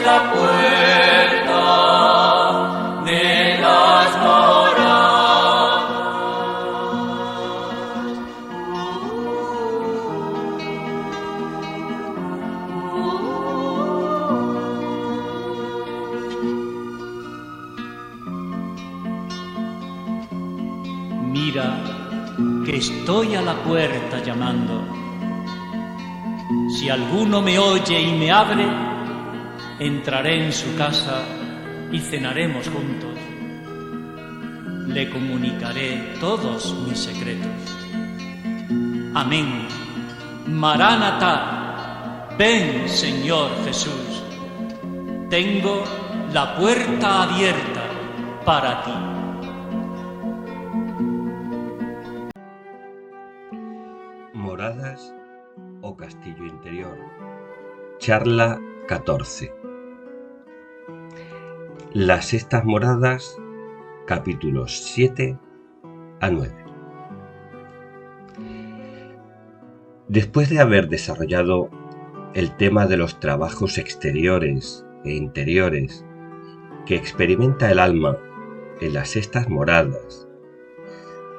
es la puerta de las moradas. Mira que estoy a la puerta llamando. Si alguno me oye y me abre, entraré en su casa y cenaremos juntos. Le comunicaré todos mis secretos. Amén. Maránata, ven, Señor Jesús. Tengo la puerta abierta para ti. Moradas o castillo interior. Charla 14. Las sextas moradas, capítulos 7 a 9. Después de haber desarrollado el tema de los trabajos exteriores e interiores que experimenta el alma en las sextas moradas,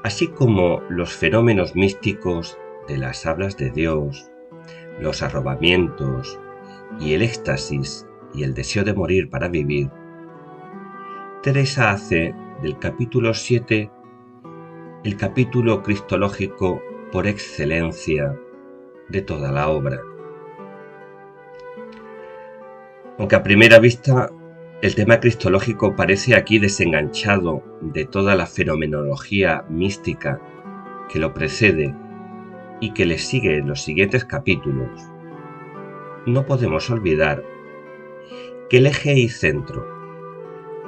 así como los fenómenos místicos de las hablas de Dios, los arrobamientos y el éxtasis y el deseo de morir para vivir, Teresa hace del capítulo 7 el capítulo cristológico por excelencia de toda la obra. Aunque a primera vista el tema cristológico parece aquí desenganchado de toda la fenomenología mística que lo precede y que le sigue en los siguientes capítulos, no podemos olvidar que el eje y centro,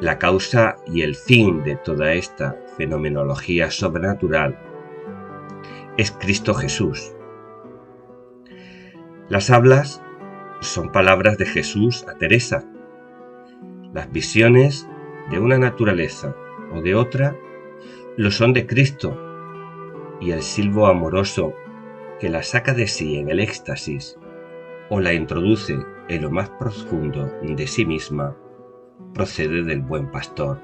la causa y el fin de toda esta fenomenología sobrenatural es Cristo Jesús. Las hablas son palabras de Jesús a Teresa. Las visiones de una naturaleza o de otra lo son de Cristo, y el silbo amoroso que la saca de sí en el éxtasis o la introduce en lo más profundo de sí misma procede del buen pastor.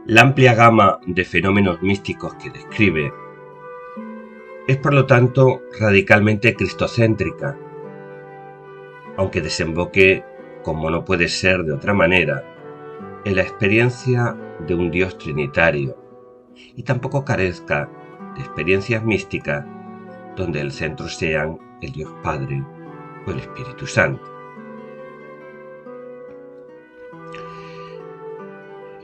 La amplia gama de fenómenos místicos que describe es por lo tanto radicalmente cristocéntrica, aunque desemboque, como no puede ser de otra manera, en la experiencia de un Dios trinitario, y tampoco carezca de experiencias místicas donde el centro sean el Dios Padre o el Espíritu Santo.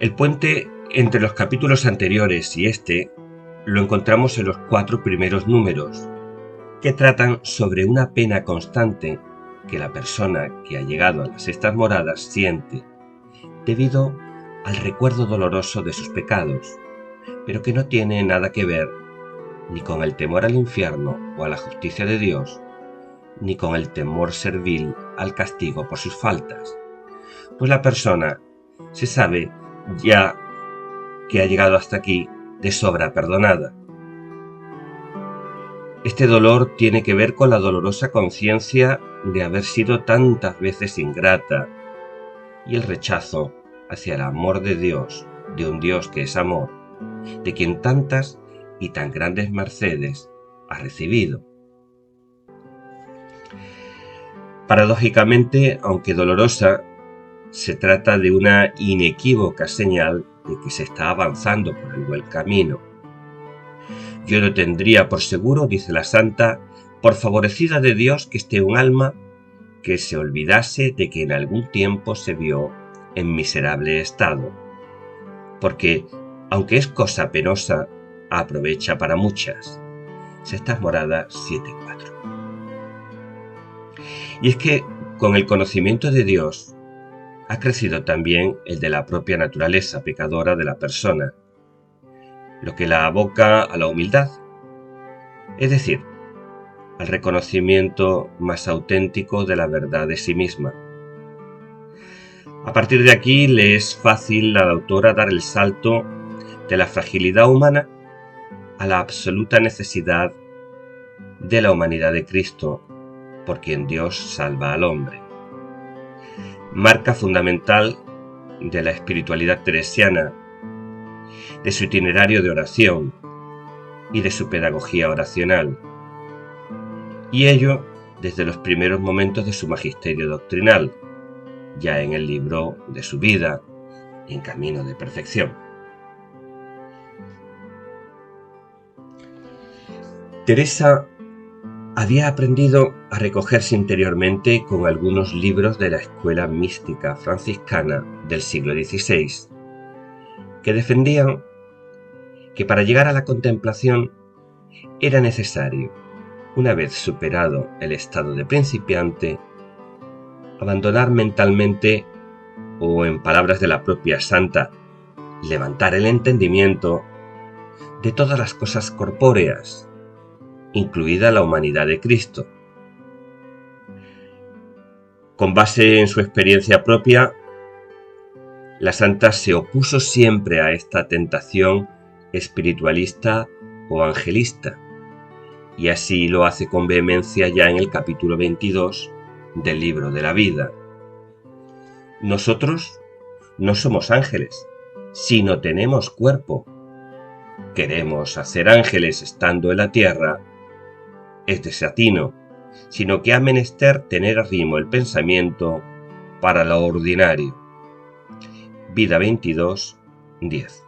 El puente entre los capítulos anteriores y este lo encontramos en los 4 primeros números, que tratan sobre una pena constante que la persona que ha llegado a las sextas moradas siente debido al recuerdo doloroso de sus pecados, pero que no tiene nada que ver ni con el temor al infierno o a la justicia de Dios, ni con el temor servil al castigo por sus faltas, pues la persona se sabe ya que ha llegado hasta aquí de sobra perdonada. Este dolor tiene que ver con la dolorosa conciencia de haber sido tantas veces ingrata y el rechazo hacia el amor de Dios, de un Dios que es amor, de quien tantas y tan grandes mercedes ha recibido. Paradójicamente, aunque dolorosa, se trata de una inequívoca señal de que se está avanzando por el buen camino. Yo no tendría por seguro, dice la santa, por favorecida de Dios que esté un alma que se olvidase de que en algún tiempo se vio en miserable estado, porque, aunque es cosa penosa, aprovecha para muchas. Sextas moradas 7.4. Y es que, con el conocimiento de Dios, ha crecido también el de la propia naturaleza pecadora de la persona, lo que la aboca a la humildad, es decir, al reconocimiento más auténtico de la verdad de sí misma. A partir de aquí le es fácil a la autora dar el salto de la fragilidad humana a la absoluta necesidad de la humanidad de Cristo, por quien Dios salva al hombre. marca fundamental de la espiritualidad teresiana, de su itinerario de oración y de su pedagogía oracional, y ello desde los primeros momentos de su magisterio doctrinal, ya en el libro de su vida, En Camino de Perfección. Teresa había aprendido a recogerse interiormente con algunos libros de la escuela mística franciscana del siglo XVI, que defendían que para llegar a la contemplación era necesario, una vez superado el estado de principiante, abandonar mentalmente, o en palabras de la propia santa, levantar el entendimiento de todas las cosas corpóreas, incluida la humanidad de Cristo. Con base en su experiencia propia, la santa se opuso siempre a esta tentación espiritualista o angelista, y así lo hace con vehemencia ya en el capítulo 22 del libro de la vida. Nosotros no somos ángeles, sino tenemos cuerpo. Queremos hacer ángeles estando en la tierra, es desatino, sino que ha menester tener arrimo el pensamiento para lo ordinario. Vida 22, 10.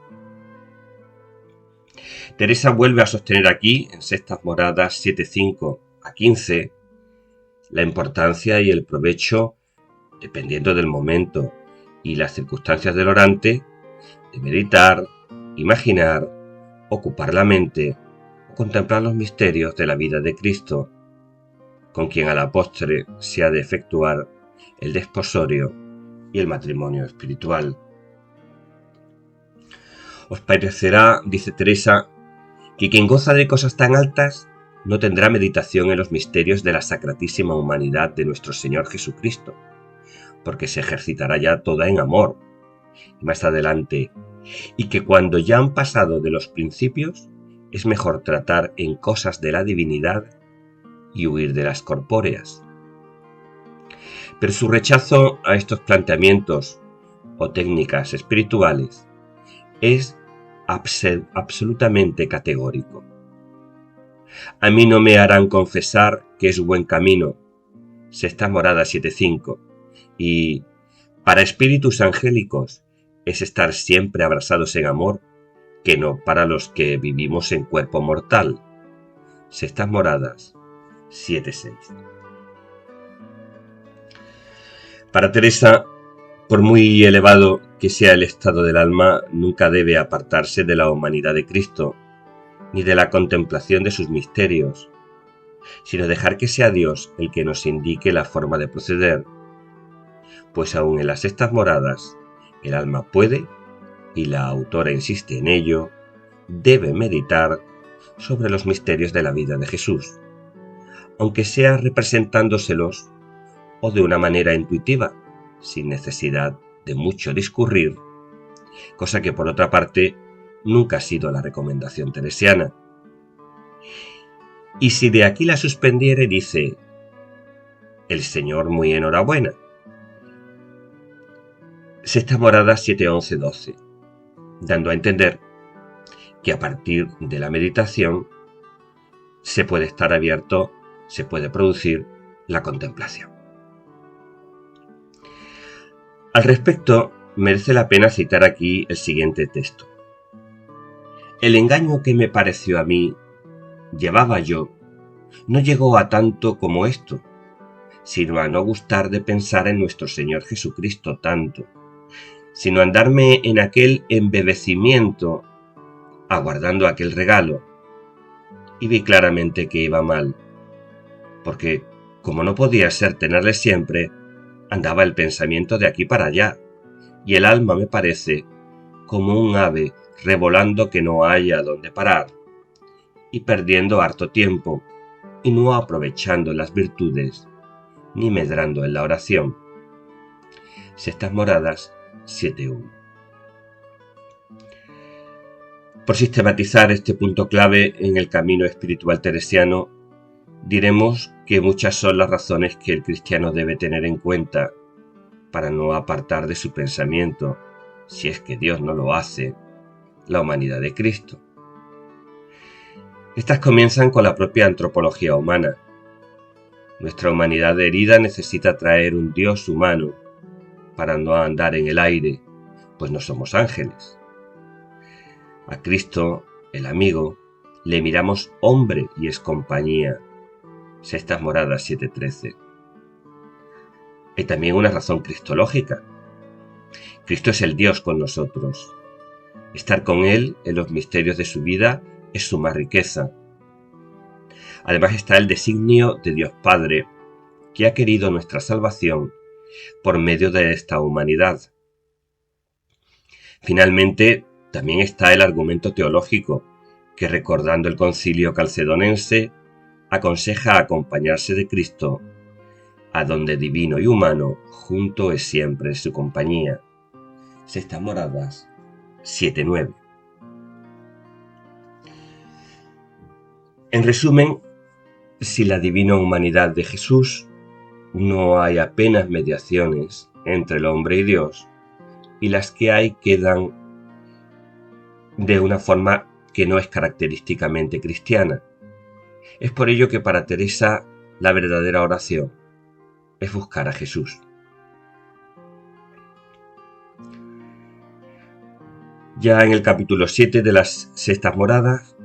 Teresa vuelve a sostener aquí, en Sextas Moradas 7.5 a 15, la importancia y el provecho, dependiendo del momento y las circunstancias del orante, de meditar, imaginar, ocupar la mente o contemplar los misterios de la vida de Cristo, con quien a la postre se ha de efectuar el desposorio y el matrimonio espiritual. Os parecerá, dice Teresa, que quien goza de cosas tan altas no tendrá meditación en los misterios de la sacratísima humanidad de nuestro Señor Jesucristo, porque se ejercitará ya toda en amor. Y más adelante, y que cuando ya han pasado de los principios, es mejor tratar en cosas de la divinidad y huir de las corpóreas. Pero su rechazo a estos planteamientos o técnicas espirituales es absolutamente categórico. A mí no me harán confesar que es buen camino, Sextas Moradas 7.5, y para espíritus angélicos es estar siempre abrazados en amor, que no para los que vivimos en cuerpo mortal, Sextas Moradas 7.6. Para Teresa, por muy elevado que sea el estado del alma, nunca debe apartarse de la humanidad de Cristo, ni de la contemplación de sus misterios, sino dejar que sea Dios el que nos indique la forma de proceder, pues aún en las Sextas Moradas el alma puede, y la autora insiste en ello, debe meditar sobre los misterios de la vida de Jesús, aunque sea representándoselos o de una manera intuitiva, sin necesidad de mucho discurrir, cosa que por otra parte nunca ha sido la recomendación teresiana. Y si de aquí la suspendiere, dice: el Señor muy enhorabuena. Sextas Moradas 7.11-12, dando a entender que a partir de la meditación se puede estar abierto, se puede producir la contemplación. Al respecto, merece la pena citar aquí el siguiente texto. El engaño que me pareció a mí, llevaba yo, no llegó a tanto como esto, sino a no gustar de pensar en nuestro Señor Jesucristo tanto, sino andarme en aquel embebecimiento, aguardando aquel regalo, y vi claramente que iba mal, porque, como no podía ser tenerle siempre, andaba el pensamiento de aquí para allá, y el alma me parece como un ave revolando que no haya dónde parar, y perdiendo harto tiempo, y no aprovechando las virtudes, ni medrando en la oración. Sextas Moradas 7.1. Por sistematizar este punto clave en el camino espiritual teresiano, diremos que muchas son las razones que el cristiano debe tener en cuenta para no apartar de su pensamiento, si es que Dios no lo hace, la humanidad de Cristo. Estas comienzan con la propia antropología humana. Nuestra humanidad herida necesita traer un Dios humano para no andar en el aire, pues no somos ángeles. A Cristo, el amigo, le miramos hombre y es compañía. Sextas Moradas 7:13. Hay también una razón cristológica. Cristo es el Dios con nosotros. Estar con Él en los misterios de su vida es suma riqueza. Además está el designio de Dios Padre, que ha querido nuestra salvación por medio de esta humanidad. Finalmente, también está el argumento teológico, que recordando el Concilio Calcedonense, aconseja acompañarse de Cristo, a donde divino y humano junto es siempre su compañía. Sextas Moradas 7:9. En resumen, si la divina humanidad de Jesús, no hay apenas mediaciones entre el hombre y Dios, y las que hay quedan de una forma que no es característicamente cristiana. Es por ello que para Teresa la verdadera oración es buscar a Jesús. Ya en el capítulo 7 de las Sextas Moradas,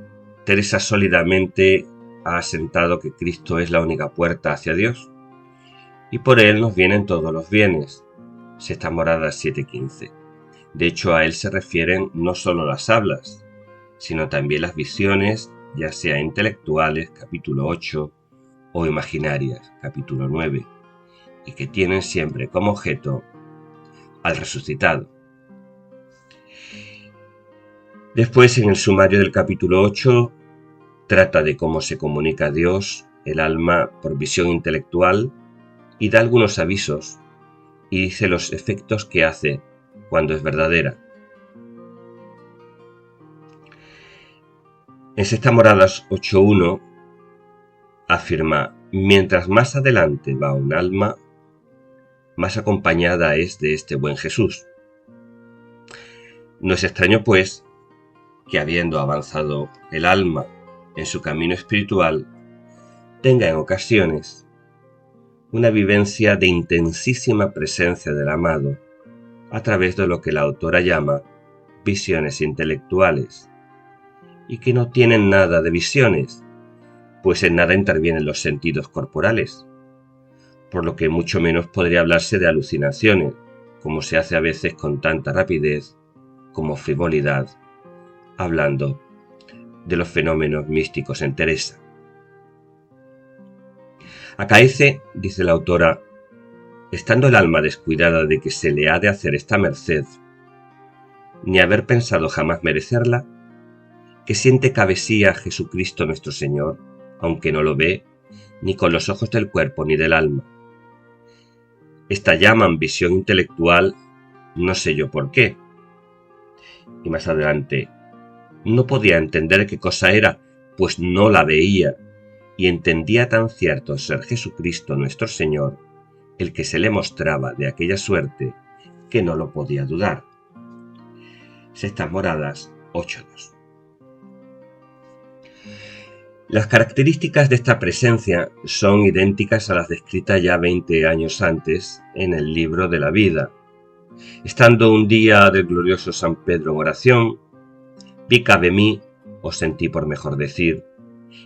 Teresa sólidamente ha asentado que Cristo es la única puerta hacia Dios, y por Él nos vienen todos los bienes. Sextas Moradas 7:15. De hecho, a Él se refieren no solo las hablas, sino también las visiones, ya sea intelectuales, capítulo 8, o imaginarias, capítulo 9, y que tienen siempre como objeto al resucitado. Después, en el sumario del capítulo 8, trata de cómo se comunica a Dios el alma por visión intelectual y da algunos avisos y dice los efectos que hace cuando es verdadera. En Sextas Moradas 8:1 afirma: mientras más adelante va un alma, más acompañada es de este buen Jesús. No es extraño, pues, que habiendo avanzado el alma en su camino espiritual, tenga en ocasiones una vivencia de intensísima presencia del amado a través de lo que la autora llama visiones intelectuales, y que no tienen nada de visiones, pues en nada intervienen los sentidos corporales, por lo que mucho menos podría hablarse de alucinaciones, como se hace a veces con tanta rapidez como frivolidad, hablando de los fenómenos místicos en Teresa. Acaece, dice la autora, estando el alma descuidada de que se le ha de hacer esta merced, ni haber pensado jamás merecerla, que siente cabesía a Jesucristo nuestro Señor, aunque no lo ve, ni con los ojos del cuerpo ni del alma. Esta llaman visión intelectual, no sé yo por qué. Y más adelante, no podía entender qué cosa era, pues no la veía, y entendía tan cierto ser Jesucristo nuestro Señor, el que se le mostraba de aquella suerte, que no lo podía dudar. Sextas Moradas 8:2. Las características de esta presencia son idénticas a las descritas ya 20 años antes en el libro de la vida. Estando un día del glorioso San Pedro en oración, vi cabe mí, o sentí por mejor decir,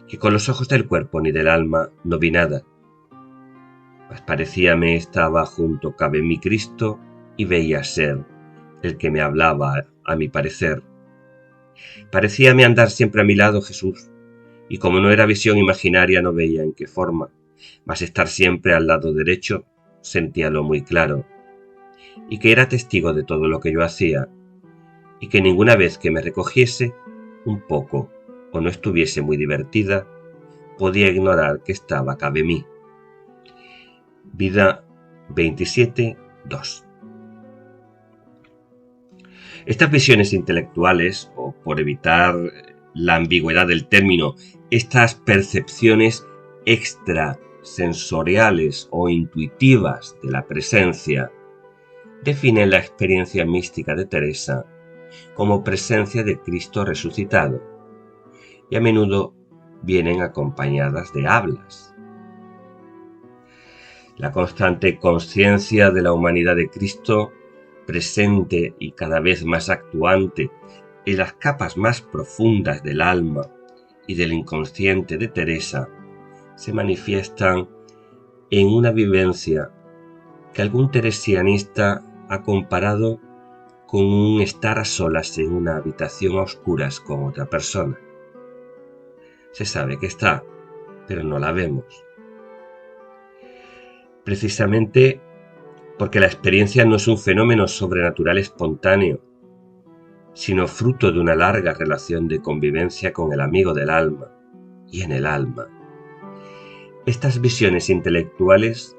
que con los ojos del cuerpo ni del alma no vi nada. Mas parecíame estaba junto cabe mí Cristo y veía ser el que me hablaba a mi parecer. Parecíame andar siempre a mi lado Jesús, y como no era visión imaginaria no veía en qué forma, mas estar siempre al lado derecho sentíalo muy claro, y que era testigo de todo lo que yo hacía, y que ninguna vez que me recogiese un poco o no estuviese muy divertida, podía ignorar que estaba cabe mí. Vida 27:2. Estas visiones intelectuales, o por evitar la ambigüedad del término, estas percepciones extrasensoriales o intuitivas de la presencia, definen la experiencia mística de Teresa como presencia de Cristo resucitado y a menudo vienen acompañadas de hablas. La constante conciencia de la humanidad de Cristo, presente y cada vez más actuante en las capas más profundas del alma y del inconsciente de Teresa, se manifiestan en una vivencia que algún teresianista ha comparado con un estar a solas en una habitación a oscuras con otra persona. Se sabe que está, pero no la vemos. Precisamente porque la experiencia no es un fenómeno sobrenatural espontáneo, sino fruto de una larga relación de convivencia con el amigo del alma y en el alma. Estas visiones intelectuales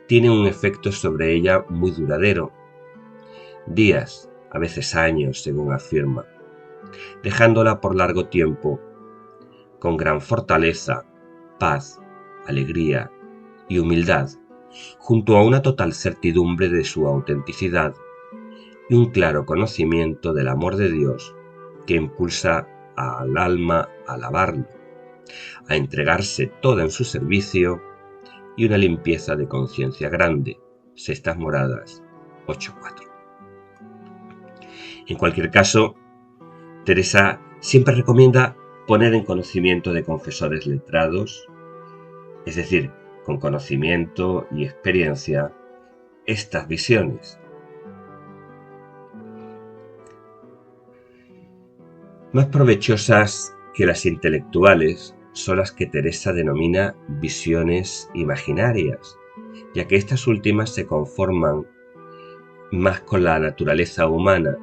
tienen un efecto sobre ella muy duradero, días, a veces años, según afirma, dejándola por largo tiempo con gran fortaleza, paz, alegría y humildad, junto a una total certidumbre de su autenticidad y un claro conocimiento del amor de Dios que impulsa al alma a alabarlo, a entregarse toda en su servicio y una limpieza de conciencia grande. Sextas Moradas 8.4. En cualquier caso, Teresa siempre recomienda poner en conocimiento de confesores letrados, es decir, con conocimiento y experiencia, estas visiones. Más provechosas que las intelectuales son las que Teresa denomina visiones imaginarias, ya que estas últimas se conforman más con la naturaleza humana,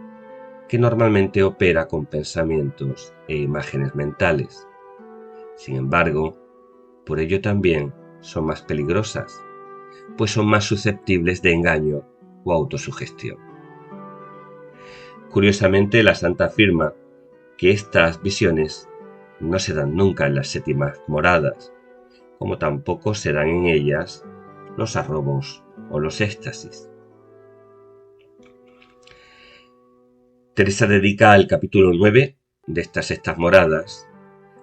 que normalmente opera con pensamientos e imágenes mentales. Sin embargo, por ello también son más peligrosas, pues son más susceptibles de engaño o autosugestión. Curiosamente, la santa afirma que estas visiones no se dan nunca en las séptimas moradas, como tampoco se dan en ellas los arrobos o los éxtasis. Teresa dedica el capítulo 9 de estas sextas moradas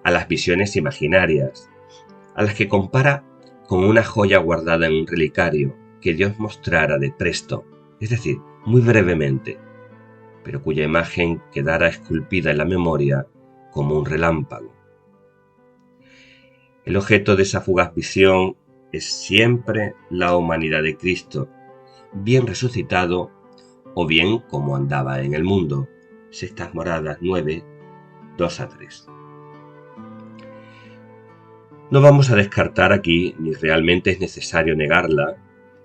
a las visiones imaginarias, a las que compara con una joya guardada en un relicario que Dios mostrara de presto, es decir, muy brevemente, pero cuya imagen quedara esculpida en la memoria como un relámpago. El objeto de esa fugaz visión es siempre la humanidad de Cristo, bien resucitado o bien como andaba en el mundo. Sextas Moradas 9, 2-3. No vamos a descartar aquí, ni realmente es necesario negarla,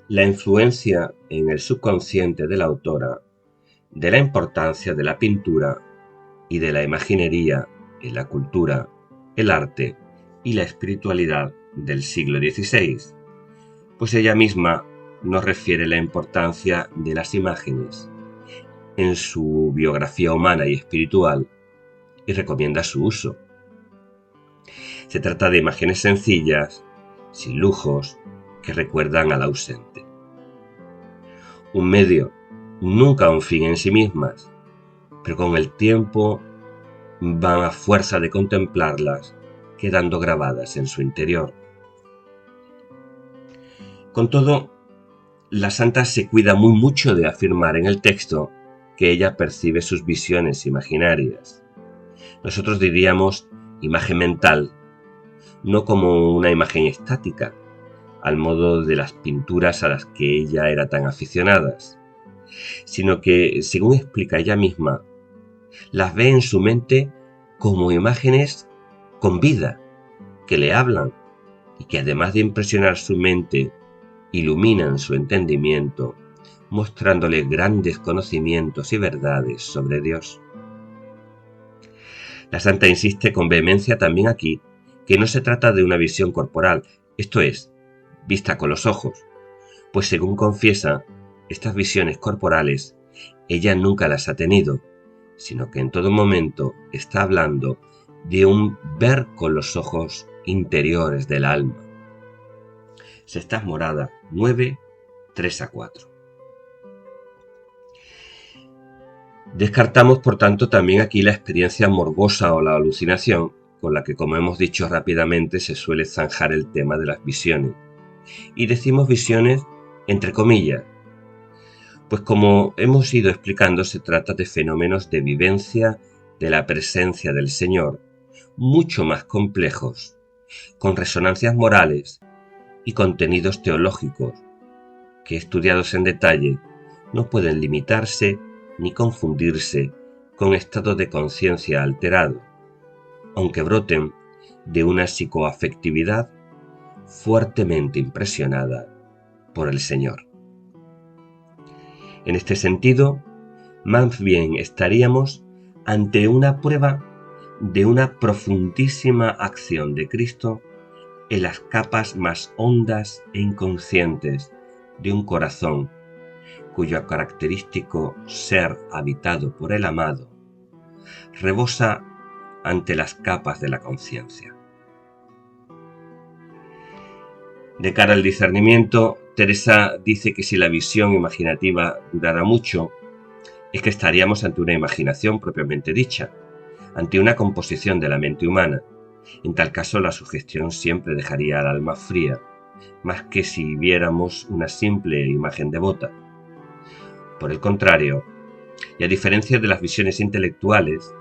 la influencia en el subconsciente de la autora de la importancia de la pintura y de la imaginería en la cultura, el arte y la espiritualidad del siglo XVI, pues ella misma nos refiere la importancia de las imágenes en su biografía humana y espiritual y recomienda su uso. Se trata de imágenes sencillas, sin lujos, que recuerdan al ausente. Un medio, nunca un fin en sí mismas, pero con el tiempo van a fuerza de contemplarlas, quedando grabadas en su interior. Con todo, la santa se cuida muy mucho de afirmar en el texto que ella percibe sus visiones imaginarias. Nosotros diríamos imagen mental, no como una imagen estática, al modo de las pinturas a las que ella era tan aficionada, sino que, según explica ella misma, las ve en su mente como imágenes con vida, que le hablan y que además de impresionar su mente, iluminan su entendimiento, mostrándole grandes conocimientos y verdades sobre Dios. La santa insiste con vehemencia también aquí que no se trata de una visión corporal, esto es, vista con los ojos, pues según confiesa, estas visiones corporales ella nunca las ha tenido, sino que en todo momento está hablando de un ver con los ojos interiores del alma. Sextas Moradas 9, 3-4. Descartamos, por tanto, también aquí la experiencia morbosa o la alucinación, con la que, como hemos dicho rápidamente, se suele zanjar el tema de las visiones. Y decimos visiones entre comillas, pues como hemos ido explicando, se trata de fenómenos de vivencia de la presencia del Señor, mucho más complejos, con resonancias morales y contenidos teológicos, que estudiados en detalle no pueden limitarse ni confundirse con estados de conciencia alterado, aunque broten de una psicoafectividad fuertemente impresionada por el Señor. En este sentido, más bien estaríamos ante una prueba de una profundísima acción de Cristo en las capas más hondas e inconscientes de un corazón cuyo característico ser habitado por el amado rebosa ante las capas de la conciencia. De cara al discernimiento, Teresa dice que si la visión imaginativa durara mucho, es que estaríamos ante una imaginación propiamente dicha, ante una composición de la mente humana. En tal caso, la sugestión siempre dejaría al alma fría, más que si viéramos una simple imagen devota. Por el contrario, y a diferencia de las visiones intelectuales,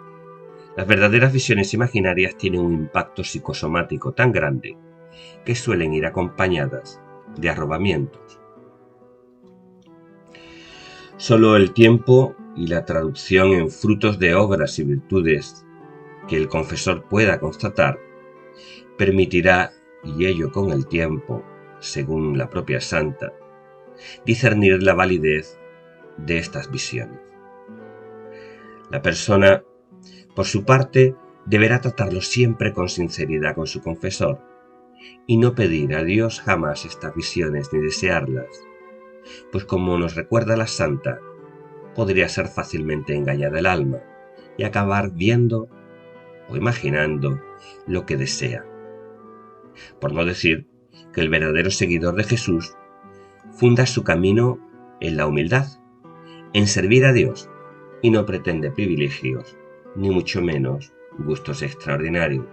las verdaderas visiones imaginarias tienen un impacto psicosomático tan grande que suelen ir acompañadas de arrobamientos. Solo el tiempo y la traducción en frutos de obras y virtudes que el confesor pueda constatar permitirá, y ello con el tiempo, según la propia santa, discernir la validez de estas visiones. La persona, por su parte, deberá tratarlo siempre con sinceridad con su confesor y no pedir a Dios jamás estas visiones ni desearlas, pues como nos recuerda la santa, podría ser fácilmente engañada el alma y acabar viendo o imaginando lo que desea. Por no decir que el verdadero seguidor de Jesús funda su camino en la humildad, en servir a Dios, y no pretende privilegios, ni mucho menos gustos extraordinarios.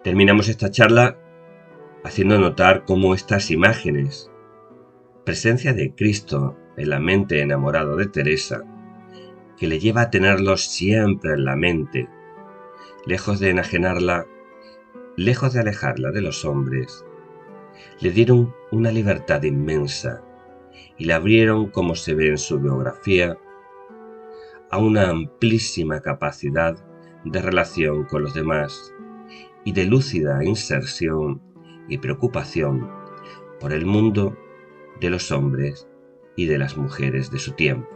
Terminamos esta charla haciendo notar cómo estas imágenes, presencia de Cristo en la mente enamorada de Teresa, que le lleva a tenerlos siempre en la mente, lejos de enajenarla, lejos de alejarla de los hombres, le dieron una libertad inmensa y la abrieron, como se ve en su biografía, a una amplísima capacidad de relación con los demás y de lúcida inserción y preocupación por el mundo de los hombres y de las mujeres de su tiempo.